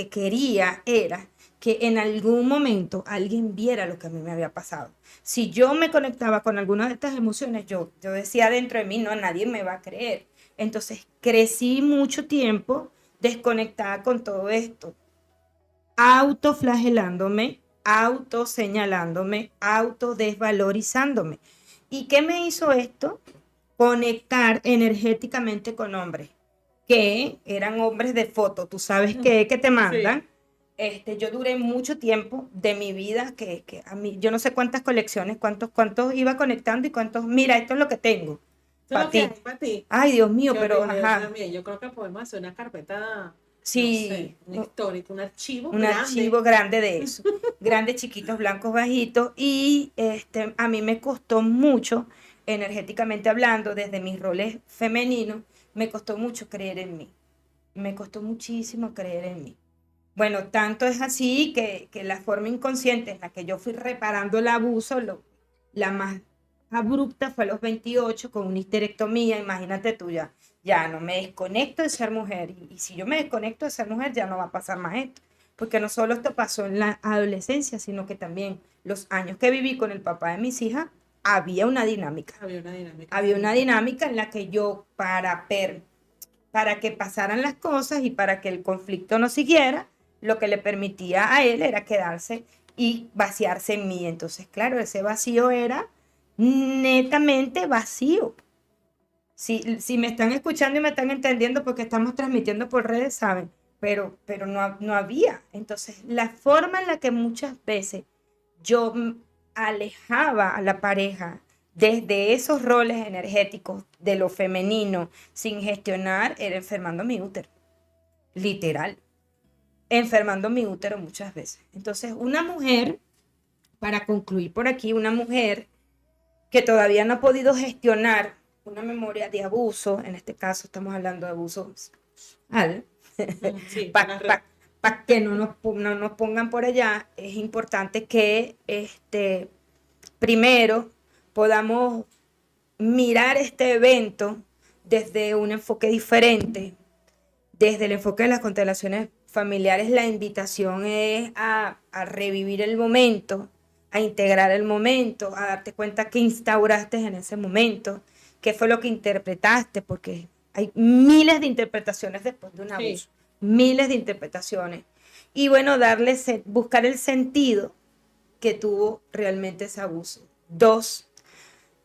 quería era que en algún momento alguien viera lo que a mí me había pasado. Si yo me conectaba con alguna de estas emociones, yo decía dentro de mí, no, nadie me va a creer. Entonces crecí mucho tiempo desconectada con todo esto, autoflagelándome, autoseñalándome, autodesvalorizándome. ¿Y qué me hizo esto? Conectar energéticamente con hombres que eran hombres de foto, tú sabes que te mandan. Sí. Yo duré mucho tiempo de mi vida que a mí, yo no sé cuántas colecciones, cuántos iba conectando y cuántos, mira, esto es lo que tengo. Para ti. Ay, Dios mío, Qué pero horrible, ajá. también. Yo creo que podemos hacer una carpeta, Sí, no sé, un histórico, un archivo un grande. archivo grande de eso. Grandes, chiquitos, blancos, bajitos. Y a mí me costó mucho, energéticamente hablando, desde mis roles femeninos, me costó mucho creer en mí. Me costó muchísimo creer en mí. Bueno, tanto es así que la forma inconsciente en la que yo fui reparando el abuso, la más abrupta fue a los 28 con una histerectomía. Imagínate tú, ya no me desconecto de ser mujer. Y si yo me desconecto de ser mujer, ya no va a pasar más esto. Porque no solo esto pasó en la adolescencia, sino que también los años que viví con el papá de mis hijas, había una dinámica. Había una dinámica en la que yo, para que pasaran las cosas y para que el conflicto no siguiera, lo que le permitía a él era quedarse y vaciarse en mí. Entonces, claro, ese vacío era netamente vacío. Si me están escuchando y me están entendiendo porque estamos transmitiendo por redes, saben, pero no había. Entonces, la forma en la que muchas veces yo alejaba a la pareja desde esos roles energéticos de lo femenino sin gestionar era enfermando mi útero, literal, enfermando mi útero muchas veces. Entonces, una mujer, para concluir por aquí, una mujer que todavía no ha podido gestionar una memoria de abuso, en este caso estamos hablando de abuso sexual, para que no nos pongan por allá, es importante que primero podamos mirar este evento desde un enfoque diferente, desde el enfoque de las constelaciones familiares. La invitación es a revivir el momento, a integrar el momento, a darte cuenta que instauraste en ese momento, qué fue lo que interpretaste, porque hay miles de interpretaciones después de un abuso, miles de interpretaciones. Y bueno, buscar el sentido que tuvo realmente ese abuso. 2,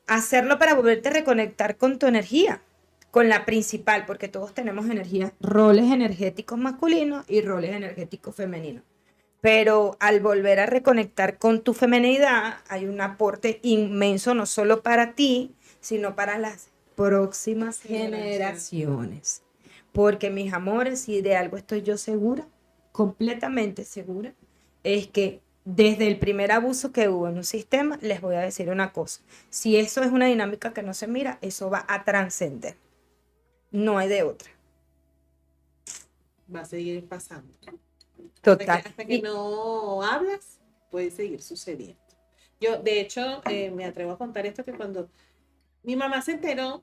hacerlo para volverte a reconectar con tu energía, con la principal, porque todos tenemos energía, roles energéticos masculinos y roles energéticos femeninos. Pero al volver a reconectar con tu feminidad, hay un aporte inmenso, no solo para ti, sino para las próximas generaciones. Porque, mis amores, si de algo estoy yo segura, completamente segura, es que desde el primer abuso que hubo en un sistema, les voy a decir una cosa: si eso es una dinámica que no se mira, eso va a trascender. No hay de otra. va a seguir pasando. Total. Hasta que no hablas, puede seguir sucediendo. Yo, de hecho, me atrevo a contar esto, que cuando mi mamá se enteró,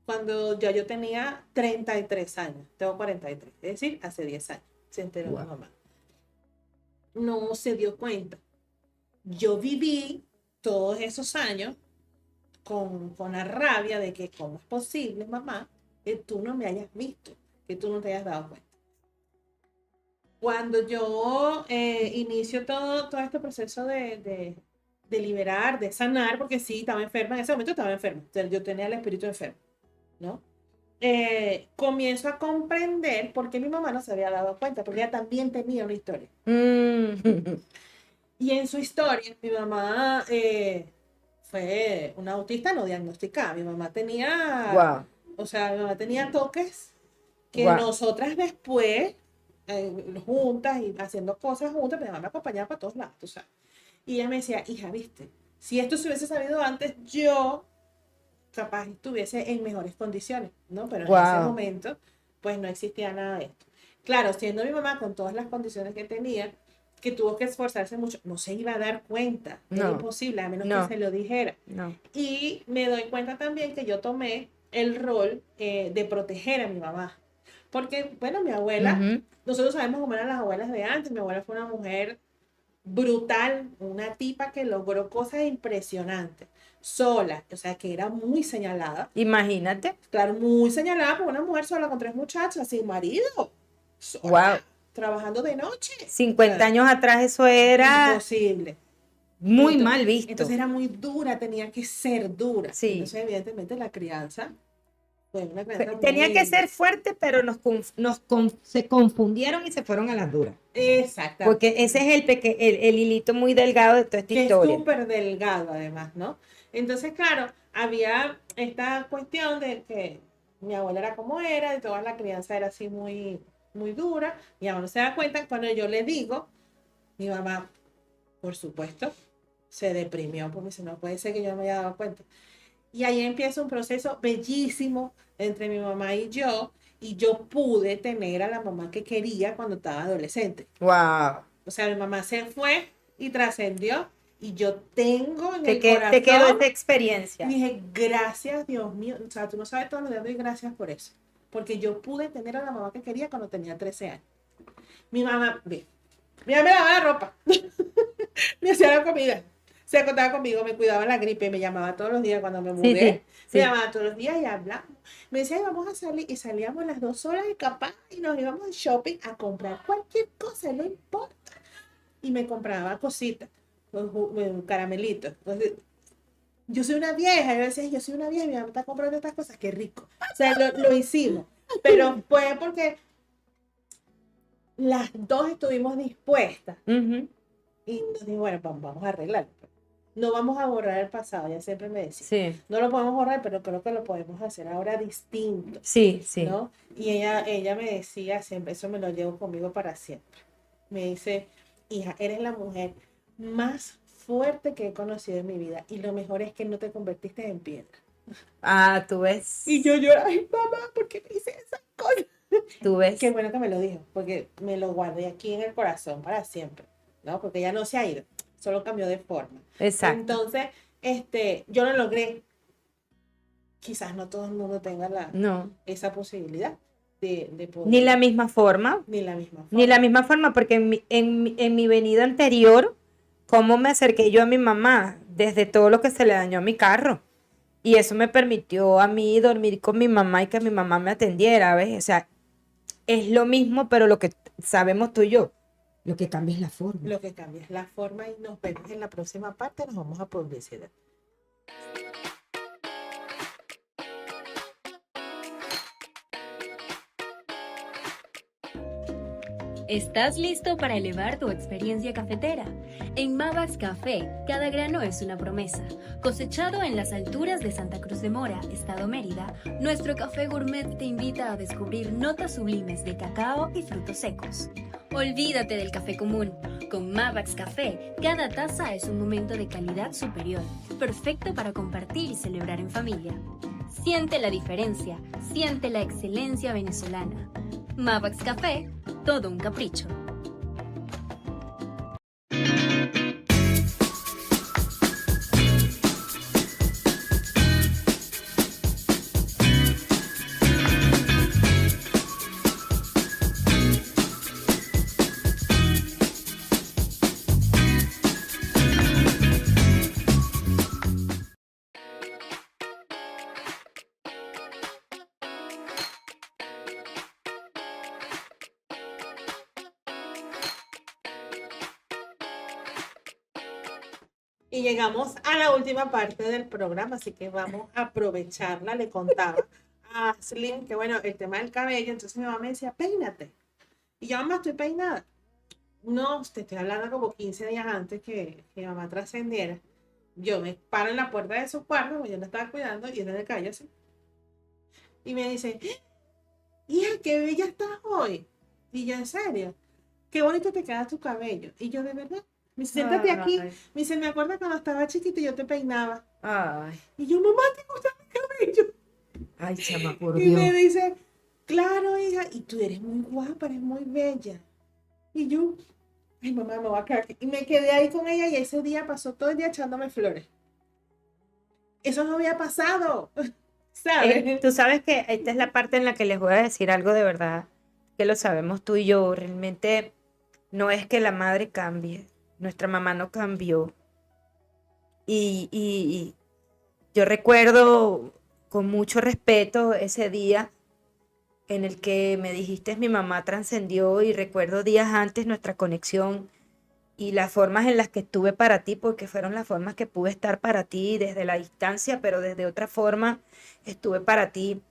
cuando yo tenía 33 años, tengo 43, es decir, hace 10 años, se enteró mi mamá. No se dio cuenta. Yo viví todos esos años con la rabia de que cómo es posible, mamá, que tú no me hayas visto, que tú no te hayas dado cuenta. Cuando yo inicio todo este proceso de liberar, de sanar, porque sí, estaba enferma, en ese momento estaba enferma, o sea, yo tenía el espíritu enfermo, ¿no? Comienzo a comprender por qué mi mamá no se había dado cuenta, porque ella también tenía una historia. Y en su historia, mi mamá fue una autista no diagnosticada. Mi mamá tenía, o sea, mi mamá tenía toques que nosotras después, juntas y haciendo cosas juntas, mi mamá me acompañaba para todos lados, o sea. Y ella me decía, hija, viste, si esto se hubiese sabido antes, yo capaz estuviese en mejores condiciones, ¿no? Pero en ese momento, pues no existía nada de esto. Claro, siendo mi mamá con todas las condiciones que tenía, que tuvo que esforzarse mucho, no se iba a dar cuenta, era imposible, a menos que se lo dijera. Y me doy cuenta también que yo tomé el rol de proteger a mi mamá. Porque, bueno, mi abuela, nosotros sabemos cómo eran las abuelas de antes. Mi abuela fue una mujer brutal, una tipa que logró cosas impresionantes, sola, o sea, que era muy señalada. Imagínate. Claro, muy señalada por una mujer sola con 3 muchachas, sin marido, sola, trabajando de noche. 50 años atrás eso era imposible. Muy mal visto. Entonces era muy dura, tenía que ser dura. Sí. Entonces, evidentemente, la crianza fue una crianza tenía muy que ser fuerte, pero se confundieron y se fueron a las duras. Exacto. Porque ese es el hilito muy delgado de toda esta historia. Es súper delgado, además, ¿no? Entonces, claro, había esta cuestión de que mi abuela era como era, y toda la crianza era así muy, muy dura. Mi mamá no se da cuenta cuando yo le digo, mi mamá, por supuesto, se deprimió porque dice, no puede ser que yo no me haya dado cuenta. Y ahí empieza un proceso bellísimo entre mi mamá y yo pude tener a la mamá que quería cuando estaba adolescente. ¡Wow! O sea, mi mamá se fue y trascendió, y yo tengo en el corazón... Te quedó esta experiencia. Y dije, gracias, Dios mío, o sea, tú no sabes todos los días, doy gracias por eso. Porque yo pude tener a la mamá que quería cuando tenía 13 años. Mi mamá me lavaba la ropa, me hacía la comida, se acostaba conmigo, me cuidaba la gripe, me llamaba todos los días cuando me mudé. Me llamaba todos los días y hablamos. Me decía, vamos a salir, y salíamos las 2 solas y capaz, y nos íbamos al shopping a comprar cualquier cosa, no importa. Y me compraba cositas, caramelitos. Entonces, yo soy una vieja, yo decía, yo soy una vieja, mi mamá está comprando estas cosas, qué rico. O sea, lo hicimos, pero fue porque las dos estuvimos dispuestas. Y nos dijimos, bueno, vamos a arreglarlo. No vamos a borrar el pasado, ella siempre me decía. Sí. No lo podemos borrar, pero creo que lo podemos hacer ahora distinto. Sí, sí. ¿No? Y ella me decía siempre, eso me lo llevo conmigo para siempre. Me dice, hija, eres la mujer más fuerte que he conocido en mi vida, y lo mejor es que no te convertiste en piedra. Ah, tú ves. Y yo lloraba, ay, mamá, ¿por qué me hice esa cosa? Tú ves. Qué bueno que me lo dijo, porque me lo guardé aquí en el corazón para siempre, ¿no? Porque ya no se ha ido, solo cambió de forma. Exacto. Entonces, yo lo logré. Quizás no todo el mundo tenga esa posibilidad de poder. Ni la misma forma. Ni la misma forma. Ni la misma forma, porque en mi venida anterior, ¿cómo me acerqué yo a mi mamá? Desde todo lo que se le dañó a mi carro. Y eso me permitió a mí dormir con mi mamá y que mi mamá me atendiera, ¿ves? O sea, es lo mismo, pero lo que sabemos tú y yo, lo que cambia es la forma. Lo que cambia es la forma, y nos vemos en la próxima parte. Nos vamos a publicidad. ¿Estás listo para elevar tu experiencia cafetera? En Mavax Café, cada grano es una promesa. Cosechado en las alturas de Santa Cruz de Mora, Estado Mérida, nuestro café gourmet te invita a descubrir notas sublimes de cacao y frutos secos. Olvídate del café común. Con Mavax Café, cada taza es un momento de calidad superior, perfecto para compartir y celebrar en familia. Siente la diferencia, siente la excelencia venezolana. Mavax Café, todo un capricho. Y llegamos a la última parte del programa, así que vamos a aprovecharla. Le contaba a Slim que, bueno, el tema del cabello, entonces mi mamá me decía, peínate. Y yo, mamá, estoy peinada. No, te estoy hablando como 15 días antes que mi mamá trascendiera. Yo me paro en la puerta de su cuarto, porque yo la estaba cuidando, y ella le cayó así. Y me dice, hija, qué bella estás hoy. Y yo, en serio, qué bonito te queda tu cabello. Y yo, de verdad. Me dice, siéntate aquí. Ay. Me dice, me acuerdo cuando estaba chiquita y yo te peinaba. Ay, Y yo, mamá, ¿te gusta mi cabello? ay, chama, por Y Dios. me dice, claro, hija, y tú eres muy guapa, eres muy bella. Y yo, ay, mamá, me voy a quedar aquí. Y me quedé ahí con ella y ese día pasó todo el día echándome flores. Eso no había pasado, ¿sabes? Tú sabes que esta es la parte en la que les voy a decir algo de verdad, que lo sabemos tú y yo. Realmente no es que la madre cambie, nuestra mamá no cambió. Y yo recuerdo con mucho respeto ese día en el que me dijiste mi mamá trascendió, y recuerdo días antes nuestra conexión y las formas en las que estuve para ti, porque fueron las formas que pude estar para ti desde la distancia, pero desde otra forma estuve para ti.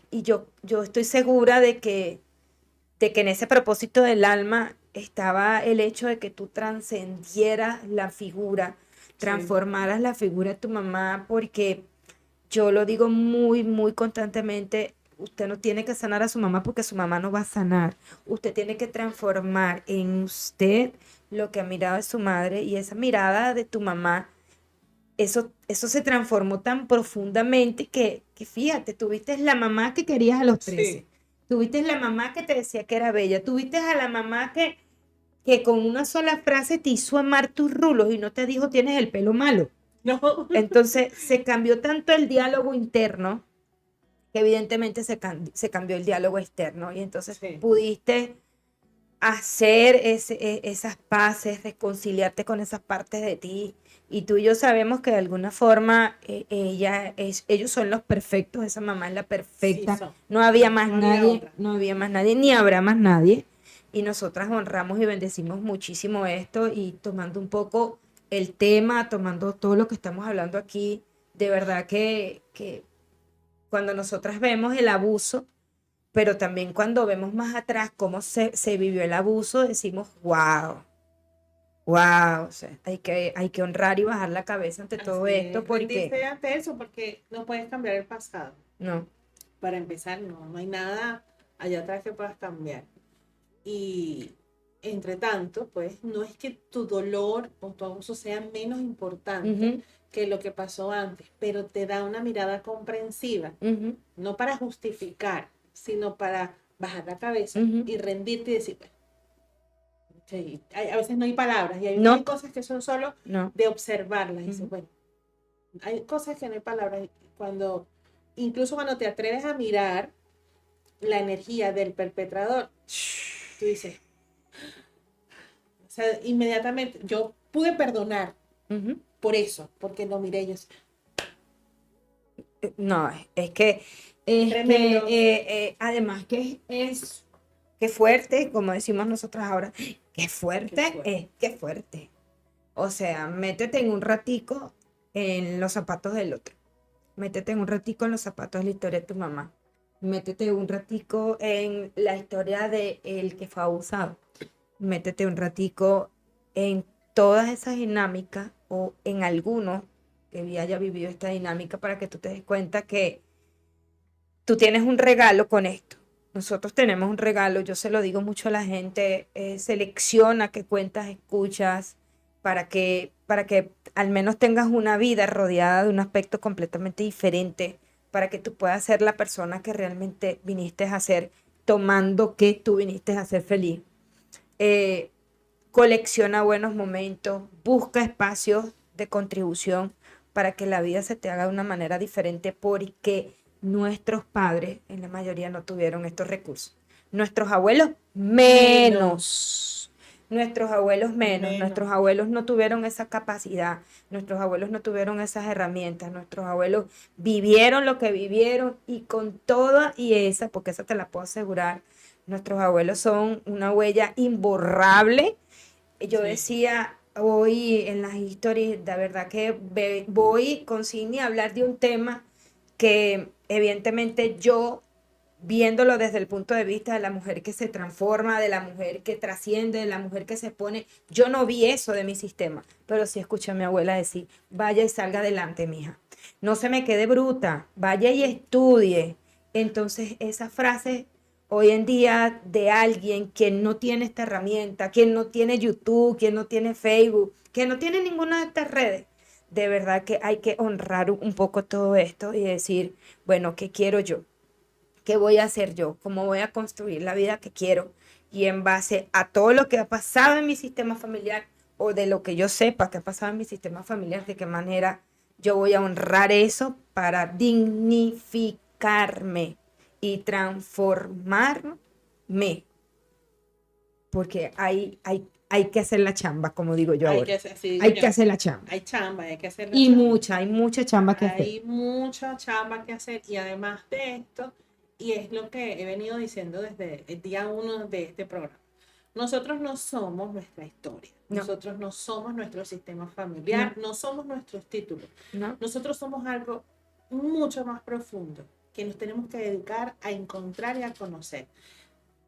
Y yo estoy segura de que en ese propósito del alma estaba el hecho de que tú trascendieras la figura, transformaras la figura de tu mamá, porque yo lo digo muy, muy constantemente, usted no tiene que sanar a su mamá porque su mamá no va a sanar. Usted tiene que transformar en usted lo que ha mirado de su madre, y esa mirada de tu mamá, eso se transformó tan profundamente que fíjate, tuviste la mamá que querías a los 13. Sí. Tuviste la mamá que te decía que era bella. Tuviste a la mamá que con una sola frase te hizo amar tus rulos y no te dijo tienes el pelo malo. No, Entonces se cambió tanto el diálogo interno que evidentemente se cambió el diálogo externo, y entonces Sí. pudiste hacer esas paces, reconciliarte con esas partes de ti, y tú y yo sabemos que de alguna forma ellos son los perfectos, esa mamá es la perfecta, Sí son. no había más No había nadie, otra. no había más nadie, ni habrá más nadie, y nosotras honramos y bendecimos muchísimo esto, y tomando un poco el tema, tomando todo lo que estamos hablando aquí, de verdad que cuando nosotras vemos el abuso, pero también cuando vemos más atrás cómo se vivió el abuso, decimos, wow, wow, o sea, hay que honrar y bajar la cabeza ante todo Así esto, es, porque rendirse ante eso, porque no puedes cambiar el pasado. no, Para empezar, no hay nada allá atrás que puedas cambiar. Y entre tanto, pues no es que tu dolor o tu abuso sea menos importante ujú, que lo que pasó antes, pero te da una mirada comprensiva, ujú, no para justificar, sino para bajar la cabeza Ujú. y rendirte y decir, bueno, sí, a veces no hay palabras y No. hay cosas que son solo no, de observarlas. Y dices, Ujú. bueno, hay cosas que no hay palabras. Incluso cuando te atreves a mirar la energía del perpetrador, tú dices, o sea, inmediatamente yo pude perdonar ujú. por eso, porque lo miré yo. No, Tremendo. además que es que fuerte, como decimos nosotros ahora, qué fuerte, Qué fuerte. qué fuerte. O sea, métete en un ratico en los zapatos del otro. Métete en un ratico en los zapatos de la historia de tu mamá. Métete un ratico en la historia de el que fue abusado. Métete un ratico en todas esas dinámicas, o en alguno que haya vivido esta dinámica, para que tú te des cuenta que tú tienes un regalo con esto. Nosotros tenemos un regalo, yo se lo digo mucho a la gente, selecciona qué cuentas escuchas para que al menos tengas una vida rodeada de un aspecto completamente diferente, para que tú puedas ser la persona que realmente viniste a ser, tomando que tú viniste a ser feliz. Colecciona buenos momentos, busca espacios de contribución para que la vida se te haga de una manera diferente, porque nuestros padres en la mayoría no tuvieron estos recursos. Nuestros abuelos menos. Nuestros abuelos menos. Nuestros abuelos no tuvieron esa capacidad. Nuestros abuelos no tuvieron esas herramientas. Nuestros abuelos vivieron lo que vivieron, y con toda y esa, porque esa te la puedo asegurar, nuestros abuelos son una huella imborrable. Yo decía hoy en las historias, de verdad que voy con Sidney a hablar de un tema que evidentemente yo, viéndolo desde el punto de vista de la mujer que se transforma, de la mujer que trasciende, de la mujer que se pone, yo no vi eso de mi sistema, pero sí escuché a mi abuela decir, vaya y salga adelante, mija, no se me quede bruta, vaya y estudie. Entonces esa frase hoy en día de alguien que no tiene esta herramienta, quien no tiene YouTube, quien no tiene Facebook, que no tiene ninguna de estas redes, de verdad que hay que honrar un poco todo esto y decir, bueno, ¿qué quiero yo? ¿Qué voy a hacer yo? ¿Cómo voy a construir la vida que quiero? Y en base a todo lo que ha pasado en mi sistema familiar, o de lo que yo sepa que ha pasado en mi sistema familiar, de qué manera yo voy a honrar eso para dignificarme y transformarme. Porque hay que hacer la chamba, como digo yo ahora. Hay que hacer la chamba. Hay chamba, hay que hacer la Y chamba. hay mucha chamba que hacer. Hay mucha chamba que hacer, y además de esto, y es lo que he venido diciendo desde el día 1 de este programa, nosotros no somos nuestra historia, nosotros no somos nuestro sistema familiar, no somos nuestros títulos, nosotros somos algo mucho más profundo que nos tenemos que dedicar a encontrar y a conocer.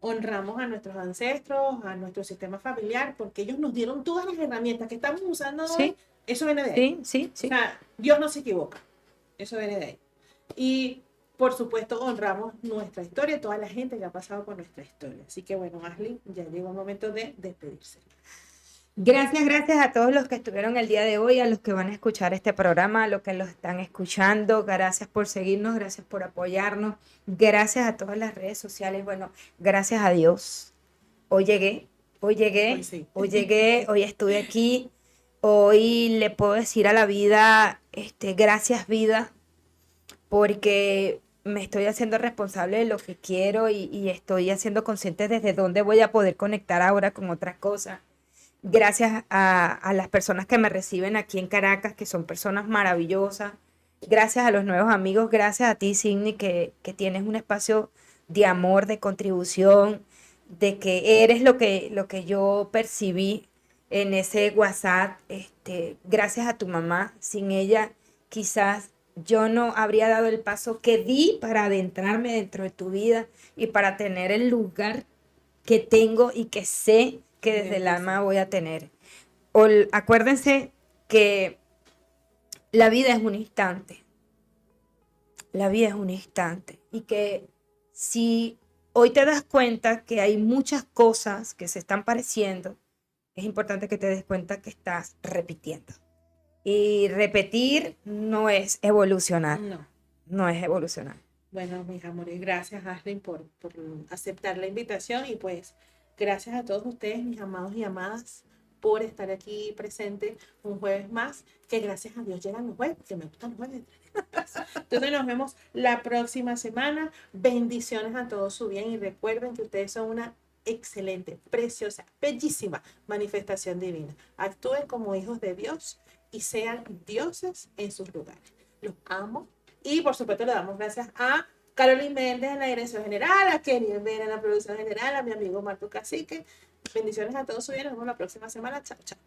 Honramos a nuestros ancestros, a nuestro sistema familiar, porque ellos nos dieron todas las herramientas que estamos usando hoy. Eso viene de ahí. Sí. O sea, Dios no se equivoca. Eso viene de ahí. Y, por supuesto, honramos nuestra historia, toda la gente que ha pasado por nuestra historia. Así que, bueno, Ashley, ya llegó el momento de despedirse. Gracias a todos los que estuvieron el día de hoy, a los que van a escuchar este programa, a los que lo están escuchando. Gracias por seguirnos, gracias por apoyarnos, gracias a todas las redes sociales. Bueno, gracias a Dios. Hoy llegué, hoy estuve aquí. Hoy le puedo decir a la vida, gracias vida, porque me estoy haciendo responsable de lo que quiero, y estoy haciendo consciente desde dónde voy a poder conectar ahora con otras cosas. Gracias a las personas que me reciben aquí en Caracas, que son personas maravillosas. Gracias a los nuevos amigos. Gracias a ti, Sidney, que tienes un espacio de amor, de contribución, de que eres lo que yo percibí en ese WhatsApp. Gracias a tu mamá. Sin ella, quizás yo no habría dado el paso que di para adentrarme dentro de tu vida y para tener el lugar que tengo y que sé que desde el alma voy a tener. Acuérdense que la vida es un instante. La vida es un instante. Y que si hoy te das cuenta que hay muchas cosas que se están pareciendo, es importante que te des cuenta que estás repitiendo. Y repetir no es evolucionar. No es evolucionar. Bueno, mis amores, gracias, Ashley, por aceptar la invitación, y pues gracias a todos ustedes, mis amados y amadas, por estar aquí presente un jueves más, que gracias a Dios llegan los jueves, que me gustan los jueves. Entonces nos vemos la próxima semana. Bendiciones a todos su bien, y recuerden que ustedes son una excelente, preciosa, bellísima manifestación divina. Actúen como hijos de Dios y sean dioses en sus lugares. Los amo, y por supuesto le damos gracias a Carolyn Méndez en la dirección general, a Kenny Vera en la producción general, a mi amigo Marco Cacique. Bendiciones a todos su bien. Nos vemos la próxima semana. Chao, chao.